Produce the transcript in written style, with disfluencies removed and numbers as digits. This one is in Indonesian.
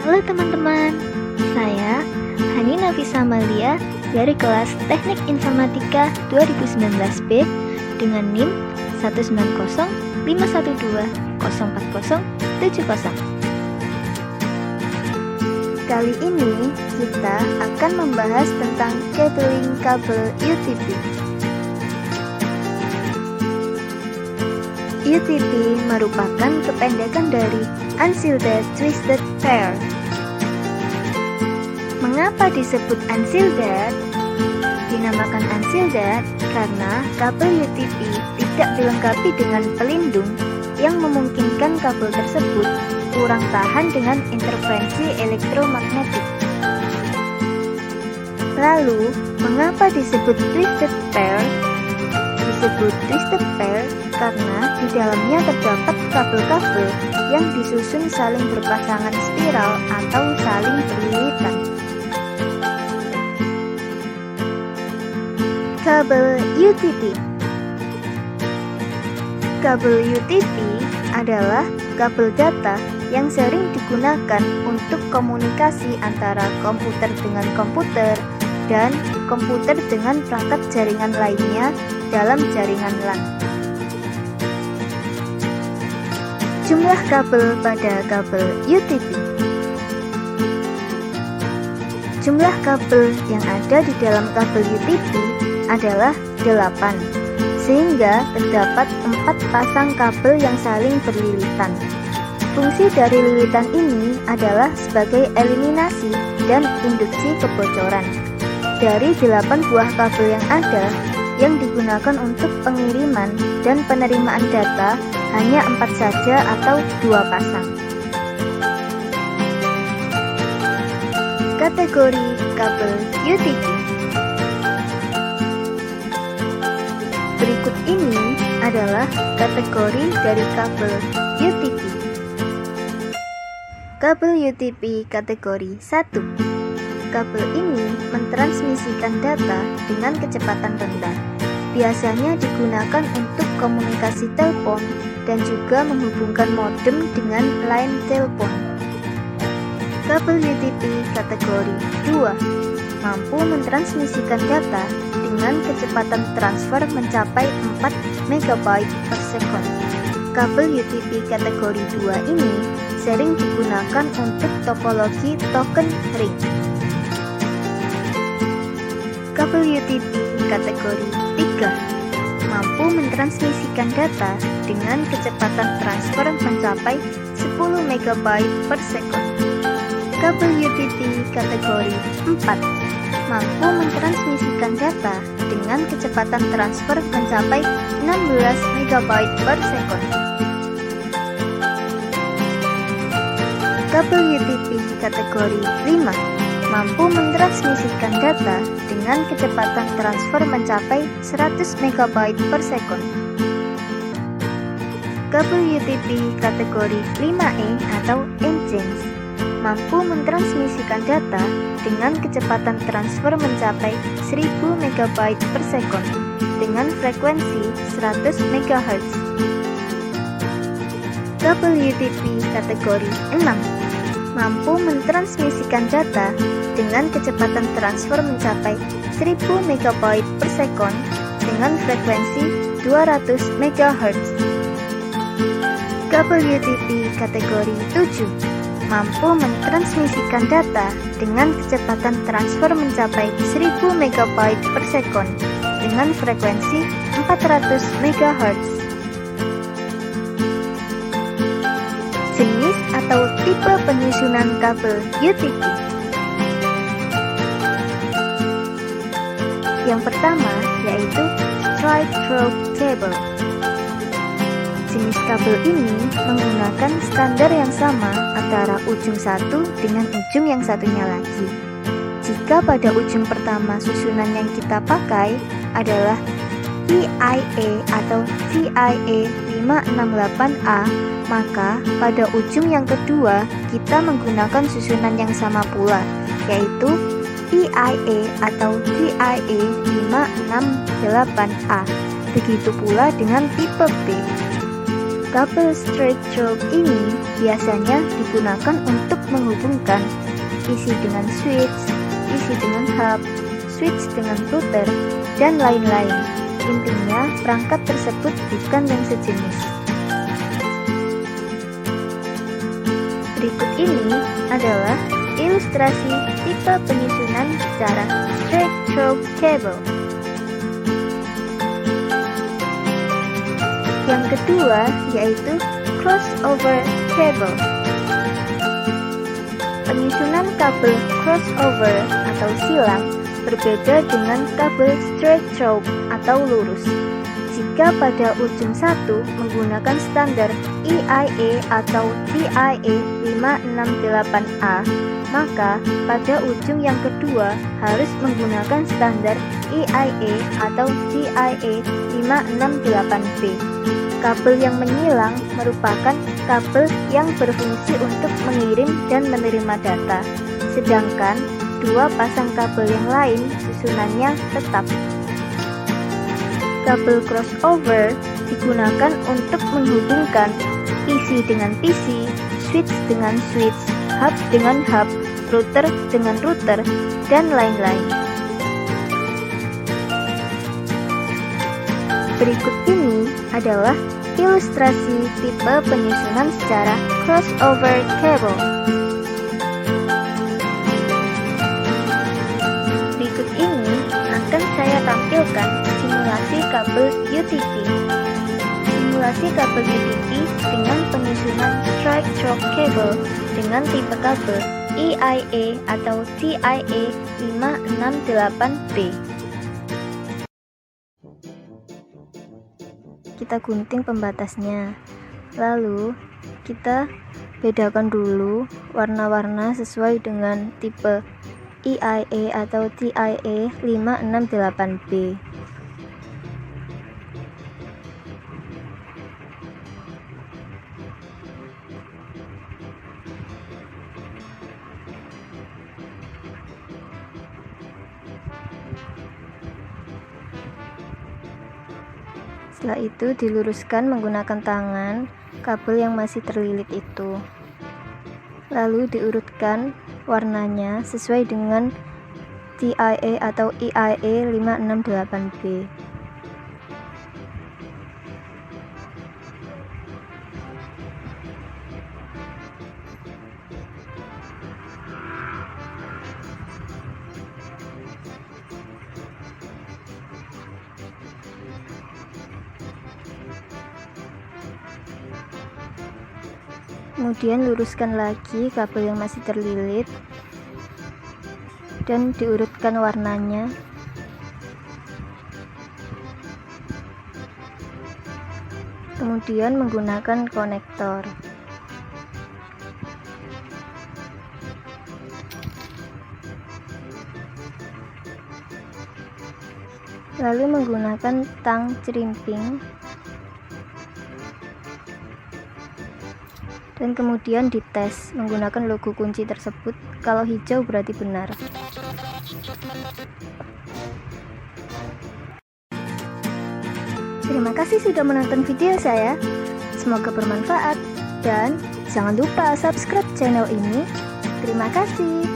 Halo teman-teman, saya Hani Nafisa Amalia dari kelas Teknik Informatika 2019B dengan NIM 19051204070. Kali ini kita akan membahas tentang cabling kabel UTP. UTP merupakan kependekan dari Unshielded Twisted Pair. Mengapa disebut unshielded? Dinamakan unshielded karena kabel UTP tidak dilengkapi dengan pelindung yang memungkinkan kabel tersebut kurang tahan dengan interferensi elektromagnetik. Lalu, mengapa disebut twisted pair? Disebut twisted pair karena di dalamnya terdapat kabel-kabel yang disusun saling berpasangan spiral atau saling berlilitan. Kabel UTP. Kabel UTP adalah kabel data yang sering digunakan untuk komunikasi antara komputer dengan komputer dan komputer dengan perangkat jaringan lainnya dalam jaringan LAN. Jumlah kabel pada kabel UTP. Jumlah kabel yang ada di dalam kabel UTP adalah 8, sehingga terdapat 4 pasang kabel yang saling berlilitan. Fungsi dari lilitan ini adalah sebagai eliminasi dan induksi kebocoran. Dari 8 buah kabel yang ada, yang digunakan untuk pengiriman dan penerimaan data hanya 4 saja atau 2 pasang. Kategori kabel UTP. Berikut ini adalah kategori dari kabel UTP. Kabel UTP kategori 1. Kabel ini mentransmisikan data dengan kecepatan rendah. Biasanya digunakan untuk komunikasi telepon dan juga menghubungkan modem dengan line telepon. Kabel UTP kategori 2 mampu mentransmisikan data dengan kecepatan transfer mencapai 4 MB per second. Kabel UTP kategori 2 ini sering digunakan untuk topologi token ring. Kabel UTP kategori 3 mampu mentransmisikan data dengan kecepatan transfer mencapai 10 MB per second. Kabel UTP kategori 4 mampu mentransmisikan data dengan kecepatan transfer mencapai 16 MB per second. Kabel UTP kategori 5 mampu mentransmisikan data dengan kecepatan transfer mencapai 100 MB per second. Kabel UTP kategori 5E atau N-Chains mampu mentransmisikan data dengan kecepatan transfer mencapai 1000 MB per second dengan frekuensi 100 MHz. Kabel UTP kategori 6 mampu mentransmisikan data dengan kecepatan transfer mencapai 1000 MB per second dengan frekuensi 200 MHz. Kabel UTP kategori 7 mampu mentransmisikan data dengan kecepatan transfer mencapai 1000 MB per second dengan frekuensi 400 MHz. Jenis atau tipe penyusunan kabel UTP. Yang pertama yaitu straight through cable. Jenis kabel ini menggunakan standar yang sama antara ujung satu dengan ujung yang satunya lagi. Jika pada ujung pertama susunan yang kita pakai adalah PIA atau CIA 568A, maka pada ujung yang kedua kita menggunakan susunan yang sama pula, yaitu PIA atau CIA 568A. Begitu pula dengan tipe B. Kabel straight through ini biasanya digunakan untuk menghubungkan PC dengan switch, PC dengan hub, switch dengan router, dan lain-lain. Intinya, perangkat tersebut bukan yang sejenis. Berikut ini adalah ilustrasi tipe penyusunan secara straight through cable. Yang kedua yaitu crossover cable. Penyusunan kabel crossover atau silang berbeda dengan kabel straight through atau lurus. Jika pada ujung satu menggunakan standar EIA atau TIA 568A, maka pada ujung yang kedua harus menggunakan standar EIA atau TIA 568B. Kabel yang menyilang merupakan kabel yang berfungsi untuk mengirim dan menerima data, sedangkan dua pasang kabel yang lain susunannya tetap. Kabel crossover digunakan untuk menghubungkan PC dengan PC, switch dengan switch, hub dengan hub, router dengan router, dan lain-lain. Berikut ini adalah ilustrasi tipe penyusunan secara crossover cable. Berikut ini akan saya tampilkan simulasi kabel UTP. Simulasi kabel UTP dengan penyusunan straight through cable dengan tipe kabel EIA atau TIA 568B. Kita gunting pembatasnya, lalu kita bedakan dulu warna-warna sesuai dengan tipe EIA atau TIA 568B. Setelah itu diluruskan menggunakan tangan kabel yang masih terlilit itu. Lalu diurutkan warnanya sesuai dengan TIA atau EIA 568B. Kemudian luruskan lagi kabel yang masih terlilit dan diurutkan warnanya. Kemudian menggunakan konektor. Lalu menggunakan tang cerimping. Dan kemudian dites menggunakan logo kunci tersebut. Kalau hijau berarti benar. Terima kasih sudah menonton video saya. Semoga bermanfaat dan jangan lupa subscribe channel ini. Terima kasih.